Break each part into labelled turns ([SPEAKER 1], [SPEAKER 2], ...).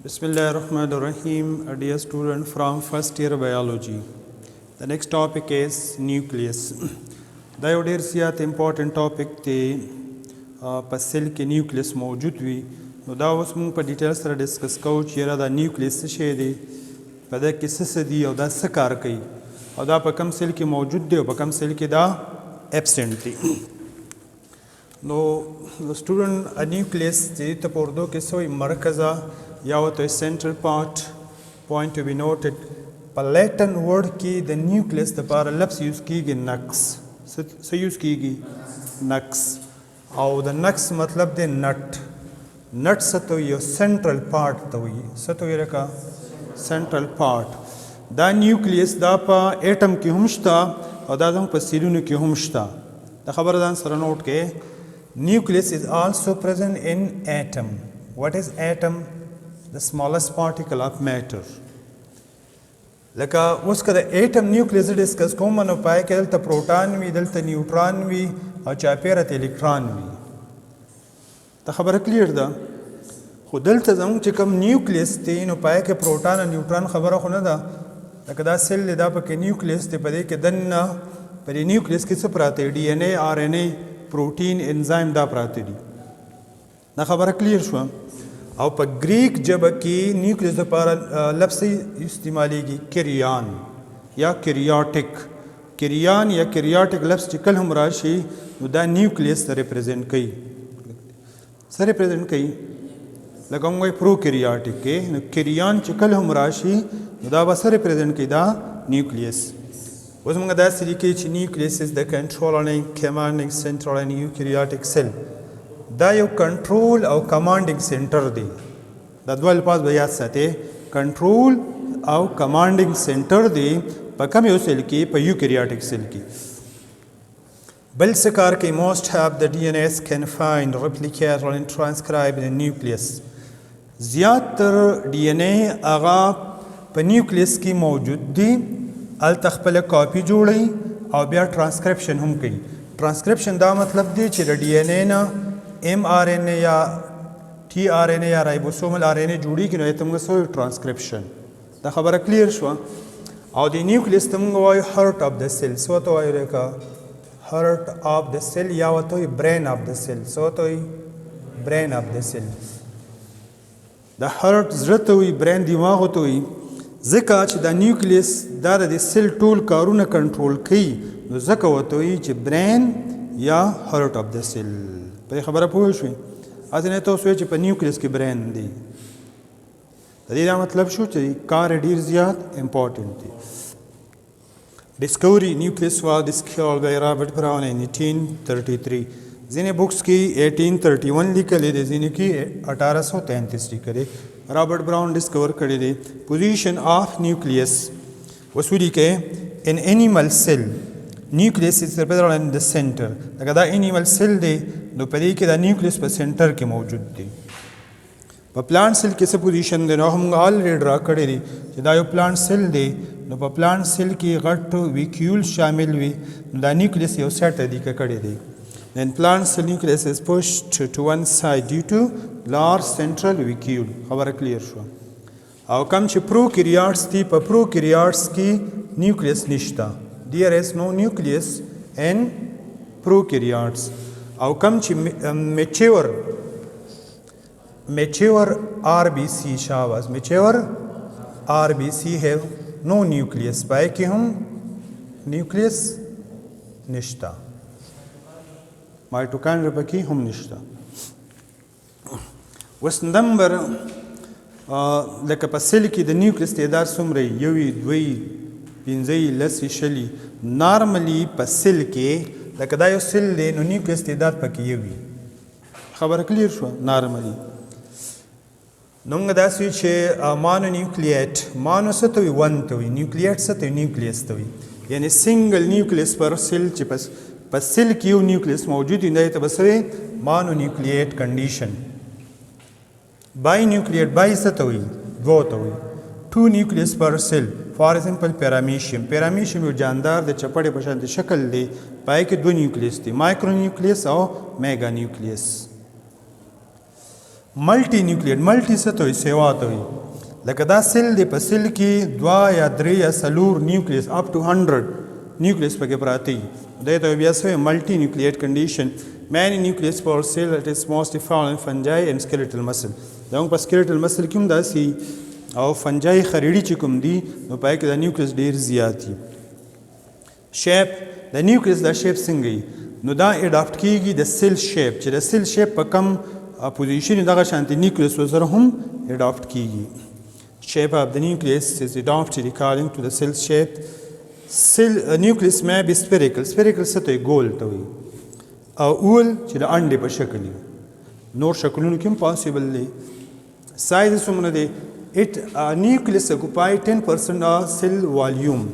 [SPEAKER 1] Bismillahirrahmanirrahim, dear student from first year biology. The next topic is nucleus. دا یو ډیر زیات امپورټنٹ ټاپک دی په سیل کې نیوکلیس موجود وي نو دا اوس موږ په ډیټیل سره ډسکس کوو چې یاره دا نیوکلیس څه شی دی په ده کې څه دي او دا څه کار کوي او دا په کم سیل کې موجود دی او په کم سیل کې دا ایبسنټ دی نو سټوډنټ نیوکلیس چې ته په اردو کې څه وایي مرکزه یا ورته سینټرل پوینټ ټو بی نوټډ په لیټن ورډ کې د نیوکلیس دپاره لفظ یوز کیږي نقص څه یوز کیږي نقص او د نقص مطلب دی نټ څه ته وایي یو سینټرل پارټ ته وایي څه ته وایي لکه سینټرل پارټ دا نیوکلیس دا په ایټم کې هم شته او دا هم په سیلونو کې هم شته دا خبره ځان سره نوټ کړئ nucleus is also present in atom. What is atom? The smallest particle of matter. لکه اوس که د ایټم نیوکلیس ډسکس کوم نو پای کې دلته پروټان وي دلته نیوټران وي او چاپیره ته الکترون وي دا خبره کلیر ده خو دلته زموږ چې کوم نیوکلیس دی نو پای کې پروټان او نیوټران خبره خو نه ده لکه دا سیل دی دا پکې نیوکلیس دی په دې کې دننه په دې نیوکلیس کې څه پراته دی ډي ان اے آر ان اے پروټین انزایم دا پراته دي دا خبره کلیر شوه او په ګریک ژبه کې نیوکلیس لپاره لفظ استعمالیږي کریان یا کریاټک کریان یا کریاټک لفظ چې کله هم راشي نو دا نیوکلیس ته ریپرزینټ کوي څه ریپرزینټ کوي لکه موږ وایو پروکریاټک کې نو کریان چې کله هم راشي نو دا به څه ریپرزینټ کوي دا نیوکلیس اوس موږ داسې لیکي چې نیوکلیس از د کنټرولینګ کمانډینګ سنټرل ان یوکریاټک سیل دا یو کنټرول او کمانډینګ سنټر دی دا دوه الفاظ به یاد ساتئ کنټرول او کمانډینګ سنټر دی په کوم یو سیل کې په یوکریاټک سیل کې بل څه کار کوي موسټ هاف د ډي ان ایس کنفاینډ ریپلیکیټ اینڈ ټرانسکرایب ان نیوکلیس زیاتر ډي ان اے هغه په نیوکلیس کې موجود دی هلته خپله کاپي جوړوي او بیا ټرانسکرپشن هم کوي ټرانسکرپشن دا مطلب دی چې د ډي ان اے نه ایم آر ان اے یا ټي آر ان اے یا رایبوسومل آر ان اے جوړیږي نو ته موږ څه وایو ټرانسکرپشن دا خبره کلیر شوه او د نیوکلیس ته موږ وایو هارټ اف د سیل څه ورته وایو لکه هارټ اف د سیل یا ورته وایي برین اف د سیل څه ورته وایي برین اف د سیل د هارټ زړه ته وایي برین دماغ ورته وایي ځکه چې دا نیوکلیس دا د سیل ټول کارونه کنټرول کوي نو ځکه ورته وایي چې برین یا هارټ اف د سیل په دې خبره پوه شوئ هسې نه تاسو وایئ چې په نیوکلیس کې برین دی د دې دا مطلب شو چې کار ډېر زیات امپورټنټ دی ډسکوري نیوکلیس واز ډسکورډ بای رابرټ براون ان 1833 ځینې بکس کې 1831 لیکلی دی ځینې کې 1833 لیکلی رابرټ براون ډسکور کړی دی پوزیشن آف نیوکلیس اوس ولیکئ ان انیمل سیل نیوکلیس از represented in the center لکه دا انیمل سیل دی نو په دې کې دا نیوکلیس په سنټر کې موجود دی په پلانټ سیل کې څه پوزیشن دی نو موږ آلریډي ډرا کړی دی چې دا یو پلانټ سیل دی نو په پلانټ سیل کې غټ ویکیول شامل وي نو دا نیوکلیس یو سیټ دی کړی دی then plant cell nucleus is pushed to one side due to large central vacuole خبره کلیر شو او کم چې پروکریاټس دی په پروکریاټس کې نیوکلیس نشته there is no nucleus in prokaryotes او کم چې mature RBC شاوز mature RBC have no nucleus پای کې هم نیوکلیس نشته مایټوکانډریا پکې هم نشته اوس نمبر لکه په سیل کې د نیوکلیس تعداد څومره یوي دوی پنځه لسې شلي نارملي په سیل کې لکه دا یو سیل دی نو نیوکلیس تعداد پکې یوي خبره کلیر شوه نارملي نو موږ داسې وایو چې مانو نیوکلیټ مانو څه ته وایي ون ته وایي نیوکلیټ څه ته وایي نیوکلیس ته وایي یعنې سنګل نیوکلیس پر سیل چې په سیل کې یو نیوکلیس موجود وي دا ته به څه وایي مانو نیوکلیټ کنډیشن بای نیوکلیټ بای څه ته وایي دوه ته وایي ټو نیوکلیس پر سیل فار ایگزامپل پیرامیشیم یو جاندار د چپړې په شان د شکل دی پای کې دوه نیوکلیس دي مایکرو نیوکلیس او میگا نیوکلیس ملټي نیوکلیټ ملټي څه ته وایي سیوا ته وایي لکه دا سیل دی په سیل کې 2 یا 3 یا 4 نیوکلیس اپ ټو 100 نیوکلیس پکې پراته وي دی ته بیا څه ملټي نیوکلیټ کنډیشن many nucleus per cell that is mostly found in fungi and skeletal muscle دا هم په skeletal muscle کې هم داسې او fungi خریړي چې کوم دي نو پای کې د نیوکلیس ډیر زیات دي شیپ د نیوکلیس دا شیپ څنګه وي نو دا اډاپټ کیږي د سیل شیپ چې د سیل شیپ په کم پوزیشن دغه شانتي نیوکلیس وسره هم اډاپټ کیږي shape of the nucleus is adapted according to the cell shape cell nucleus may be spherical څه ته ګول ته وي او اول چې د انډې په شکل وي نور شکلونو کې هم پاسبل دی سایز څومره دی it nucleus occupy 10% of cell volume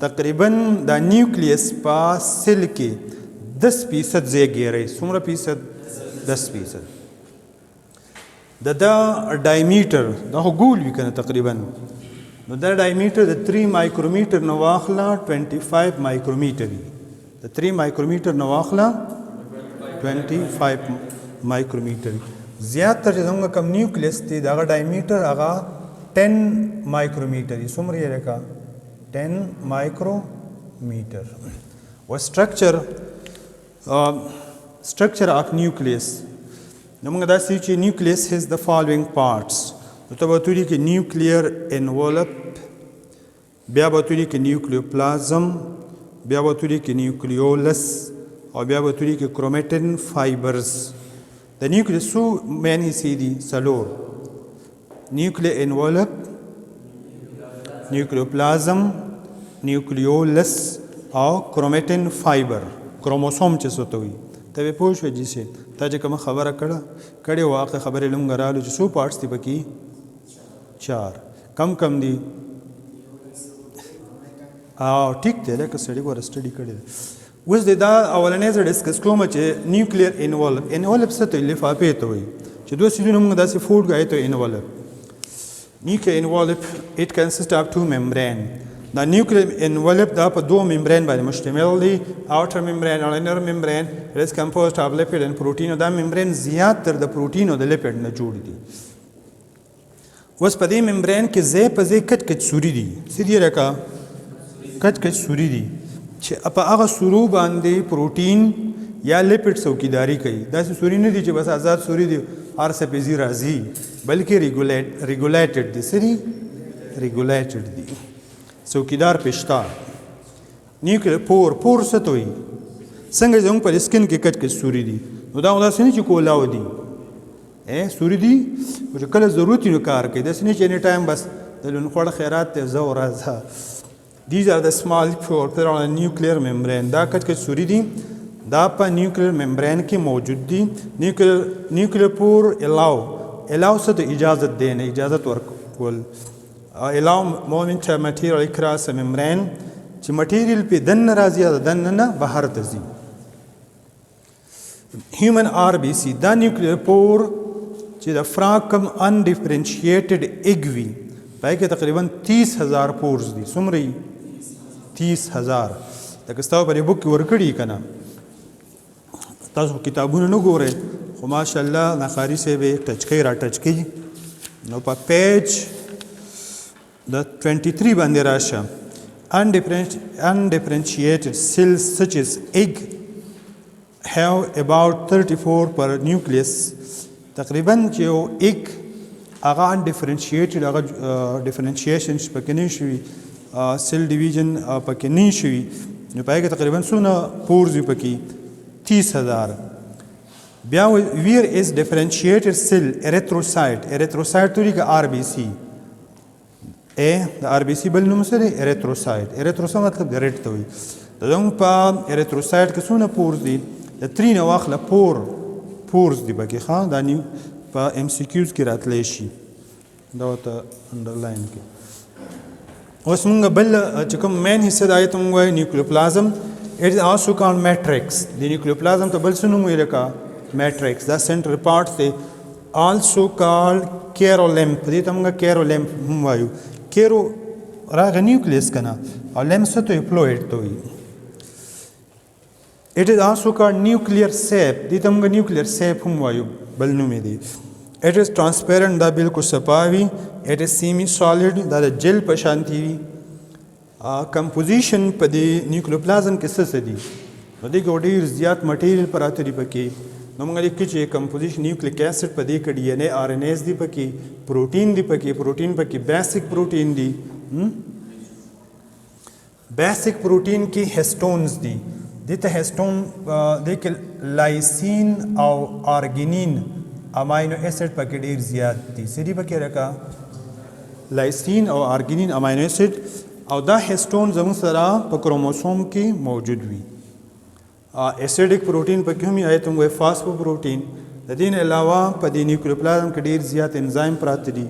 [SPEAKER 1] تقریبا د نیوکلیس په سیل کې 10% ځای ګیری څومره فیصد 10% دا ډایمیټر دا خو ګول وي کنه تقریبا نو دا ډایمیټر د 3 مایکرومیټر نو واخله 25 مایکرومیټر د 3 مایکرومیټر نو واخله 25 مایکرومیټر زیاتره چې څنګه کم نیوکلیس دی دا ډایمیټر هغه 10 مایکرومیټر څومره یې لکه 10 micrometer or structure of nucleus نو موږ دا سې چې nucleus has the following parts نو ته به وتوري کې nuclear envelope بیا به وتوري کې nucleoplasm بیا به وتوري کې nucleolus او بیا به وتوري کې chromatin fibers د nucleus څو main حصې دي څلور nuclear envelope nucleoplasm nucleolus او chromatin fiber کروموسوم چې څه ته وایي ته به پوه شوې جیسې تا چې کومه خبره کړې واقع خبرې لږ رالو چې څو پارټس دي پکې 4 کم دي او ټیک دی لکه سړي ګوره سټډي کړې ده اوس د دا اولنۍ زه ډسکس کوم چې نیوکلیر انولپ څه ته لفافې ته وایي چې دوه سیزونه موږ داسې فوډ ګای ته انولپ nuclear envelope it consists of two membrane the nuclear envelope دا په دوه membrane باندې مشتمل دی outer membrane or inner membrane it is composed of lipid and protein دا membrane زیات تر د پروتین او د لیپید نه جوړ دي اوس په دې membrane کې ځای په ځای کچ سوري دي څه دي لکه کچ سوري دي چې په هغه سورو باندې پروتین یا لیپید څوکیداری کوي داسې سوري نه دي چې بس آزاد سوري دي هر څه پې ځي راځي بلکې ریګولیټډ دي سری ریګولیټډ دي څوکیدار پېشته نیوکلیر پور څه ته وایي څنګه زموږ په سکن کې کچ سوري دي نو دا داسې نه چې کولاو دي سوري دي چې کله ضرورت وي نو کار کوي داسې نه چې اني ټایم بس د لونخوړه خیرات ته زه او راځه These are the small pores that are on a nuclear membrane دا کچ سوري دي دا په نیوکلیر ممبرین کې موجود دي نیوکلیر پور الاو څه ته اجازت دی نه اجازت ورکول الاو مومنت مټیریل اکراس ممبرین چې مټیریل په دننه راځي یا دننه نه بهر ته ځي هیومن آر بی سی دا نیوکلیر پور چې د فراکم انډیفرنشیټډ ایګ وي پای کې تقریبا 30,000 پورز دي څومره 30,000 لکه ستاسو په بوک کې ورکړي که نه تاسو کتابونه نه ګورئ خو ماشاءالله نقاري صاحب یې را ټچ کوي نو په پیج د 23 باندې راشه undifferentiated cells such as egg have about 34 per nucleus تقریبا چې یو ایګ هغه undifferentiated هغه ډیفرنشیشن پکې نه شوي سیل ډیویژن پکې نه شوي نو په هغې کې تقریبا څونه پورز وي پکې 30,000 بیا ویر از ډیفرنشیټډ سیل اریتروسایټ ته لیکه آر بی سی د آر بی سی بل نوم څه دی اریتروسایټ مطلب د ریډ ته وایي د دغه په اریتروسایټ کې څونه پورز دي د 3 نه واخله پورز دي پکې ښه دا په ایم سی کیوز کې راتلی شي دا ورته انډرلاین کې اوس موږ بل چې کوم مین حصه د آیت موږ وایو نیوکلیوپلازم It is also called matrix. The nucleoplasm ته بل څه نوم ویل کا matrix دا سنټر پارټ دی also called کیرولیمف دې ته موږ کیرولیمف هم وایو کیرو راغی نیوکلیس کنه او لیمف څه ته فلوئډ ته وایي It is also called nuclear sap دې ته موږ nuclear sap هم وایو بل نوم دی It is transparent دا بالکل صفاوي. It is semi solid دا د جل په شانتي وي. کمپوزیشن په دې نیوکلیوپلازم کې څه دي؟ نو دې کې ډېر زیات مټیریل پراته دي پکې. نو موږ لیکو چې کمپوزیشن نیوکلیک ایسډ په دې کې ډي ان اے آر ان ایز دي پکې، پروټین دي پکې، پروټین پکې بیسک پروټین دي. بیسک پروټین کې هیسټونز دي. دې ته هیسټون دې کې لایسین او آرګینین امینو ایسډ پکې ډېر زیات دي. څه دي پکې راکا؟ لایسین او آرګینین امینو ایسډ. او دا هیسټون زموږ سره په کروموسوم کې موجود وي. ایسیډک پروټین پکې هم آیا ته وایي فاسفو پروټین. د دې نه علاوه په دې نیوکلیوپلازم کې ډېر زیات انزایم پراته دي.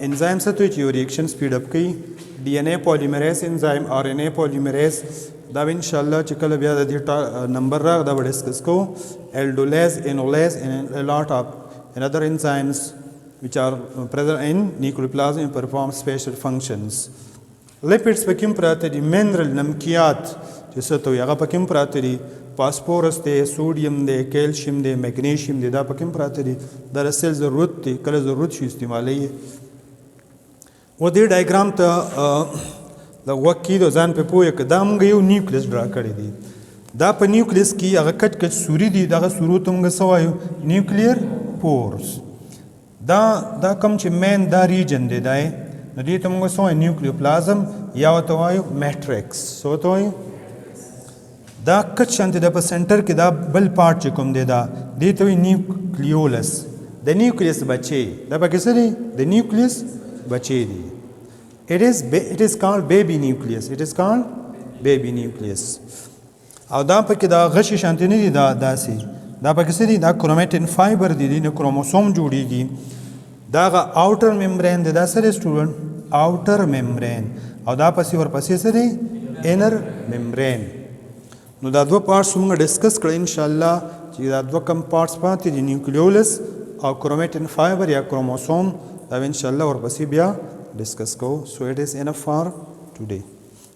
[SPEAKER 1] انزایم څه ته وایي چې یو ریاکشن سپیډ اپ کوي. ډي ان اے پالیمریز انزایم، آر ان اے پالیمریز. دا به انشاءالله چې کله بیا د دې نمبر راغی دا به ډسکس کوو. الډولیز، انولیز and a lot of other enzymes which are present in nucleoplasm and perform special functions. Lipids پکې هم پراته دي. منرل نمکیات چې څه ته وایي هغه پکې هم پراته دي. فاسفورس دی، سوډیم دی، کیلشیم دی، میګنیشیم دی، دا پکې هم پراته دي. دا د سیل ضرورت دی، کله ضرورت شي استعمالوي. و دې ډایګرام ته د غوږ کېدو ځان پې پوه که دا موږ یو نیوکلیس ډرا کړی دی. دا په نیوکلیس کې هغه کټ کټ سوري دي. دغه سورو ته موږ څه وایو؟ نیوکلیر پورس. دا کوم چې مین دا ریجن دی دی نو دې ته موږ څه وایو؟ نیوکلیوپلازم یا ورته وایو میټرکس. څه ورته وایو؟ دا کټ شانتې د په سنټر کې دا بل پارټ چې کوم دی دا دې ته وایي نیوکلیولس. د نیوکلیس بچې دا پکې څه دی؟ د نیوکلیس بچې دي. It is called baby nucleus. It is called baby nucleus. او دا پکې دا غشي شانتې نه دي. دا داسې دا پکې څه دي؟ دا کروماتین فایبر دي. د کروموسوم جوړیږي. دا غا آوټر ممبرین دی. دا څه دی سټوډنټ؟ آوټر ممبرین. او دا پسې ورپسې څه دی؟ انر ممبرین. نو دا دوه پارټس موږ ډسکس کړل انشاءالله چې دا دوه کم پارټس پاتې دي نیوکلیولس او کروماتین فایبر یا کروموسوم. دا انشاءالله ورپسې بیا ډسکس کوو. سو اٹ از انف فار ټوډے.